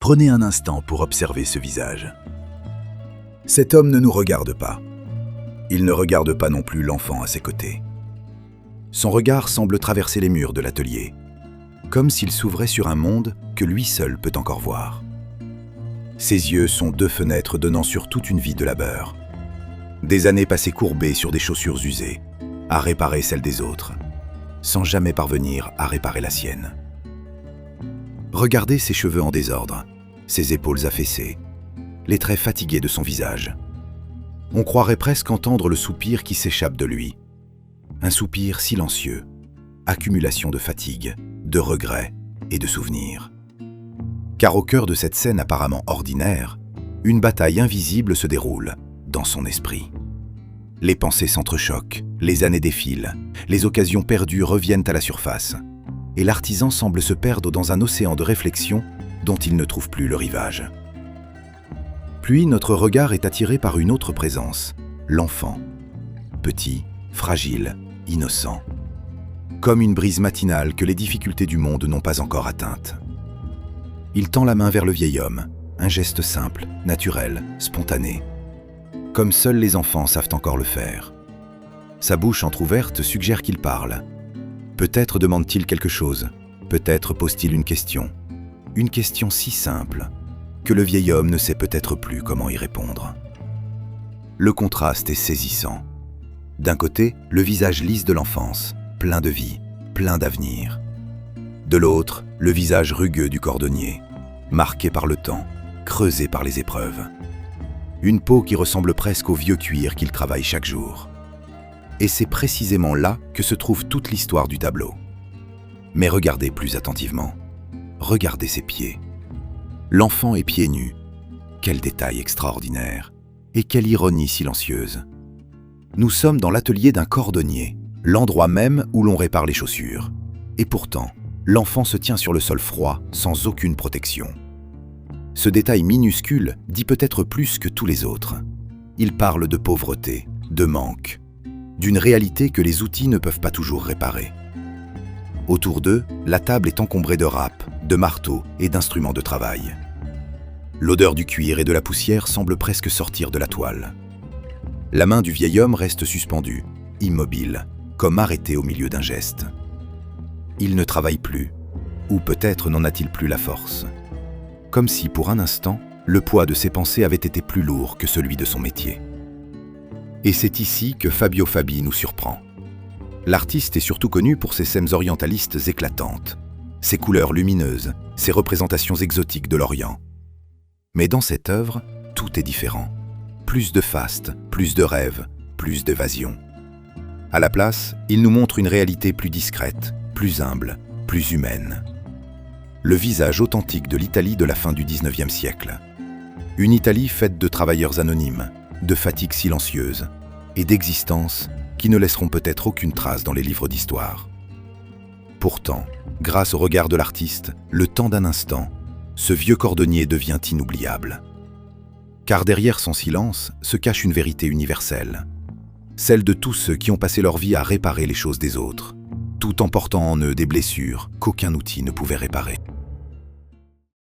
Prenez un instant pour observer ce visage. Cet homme ne nous regarde pas. Il ne regarde pas non plus l'enfant à ses côtés. Son regard semble traverser les murs de l'atelier, comme s'il s'ouvrait sur un monde que lui seul peut encore voir. Ses yeux sont deux fenêtres donnant sur toute une vie de labeur. Des années passées courbées sur des chaussures usées, à réparer celles des autres, sans jamais parvenir à réparer la sienne. Regardez ses cheveux en désordre, ses épaules affaissées, les traits fatigués de son visage. On croirait presque entendre le soupir qui s'échappe de lui. Un soupir silencieux, accumulation de fatigue, de regrets et de souvenirs. Car au cœur de cette scène apparemment ordinaire, une bataille invisible se déroule dans son esprit. Les pensées s'entrechoquent, les années défilent, les occasions perdues reviennent à la surface, et l'artisan semble se perdre dans un océan de réflexion dont il ne trouve plus le rivage. Puis notre regard est attiré par une autre présence, l'enfant. Petit, fragile, innocent. Comme une brise matinale que les difficultés du monde n'ont pas encore atteinte. Il tend la main vers le vieil homme, un geste simple, naturel, spontané. Comme seuls les enfants savent encore le faire. Sa bouche entr'ouverte suggère qu'il parle. Peut-être demande-t-il quelque chose, peut-être pose-t-il une question si simple que le vieil homme ne sait peut-être plus comment y répondre. Le contraste est saisissant. D'un côté, le visage lisse de l'enfance, plein de vie, plein d'avenir. De l'autre, le visage rugueux du cordonnier, marqué par le temps, creusé par les épreuves. Une peau qui ressemble presque au vieux cuir qu'il travaille chaque jour. Et c'est précisément là que se trouve toute l'histoire du tableau. Mais regardez plus attentivement. Regardez ses pieds. L'enfant est pieds nus. Quel détail extraordinaire. Et quelle ironie silencieuse. Nous sommes dans l'atelier d'un cordonnier, l'endroit même où l'on répare les chaussures. Et pourtant, l'enfant se tient sur le sol froid, sans aucune protection. Ce détail minuscule dit peut-être plus que tous les autres. Il parle de pauvreté, de manque, d'une réalité que les outils ne peuvent pas toujours réparer. Autour d'eux, la table est encombrée de râpes, de marteaux et d'instruments de travail. L'odeur du cuir et de la poussière semble presque sortir de la toile. La main du vieil homme reste suspendue, immobile, comme arrêtée au milieu d'un geste. Il ne travaille plus, ou peut-être n'en a-t-il plus la force. Comme si, pour un instant, le poids de ses pensées avait été plus lourd que celui de son métier. Et c'est ici que Fabio Fabi nous surprend. L'artiste est surtout connu pour ses scènes orientalistes éclatantes, ses couleurs lumineuses, ses représentations exotiques de l'Orient. Mais dans cette œuvre, tout est différent. Plus de faste, plus de rêve, plus d'évasion. À la place, il nous montre une réalité plus discrète, plus humble, plus humaine. Le visage authentique de l'Italie de la fin du XIXe siècle. Une Italie faite de travailleurs anonymes, de fatigues silencieuses et d'existences qui ne laisseront peut-être aucune trace dans les livres d'histoire. Pourtant, grâce au regard de l'artiste, le temps d'un instant, ce vieux cordonnier devient inoubliable. Car derrière son silence se cache une vérité universelle, celle de tous ceux qui ont passé leur vie à réparer les choses des autres, tout en portant en eux des blessures qu'aucun outil ne pouvait réparer.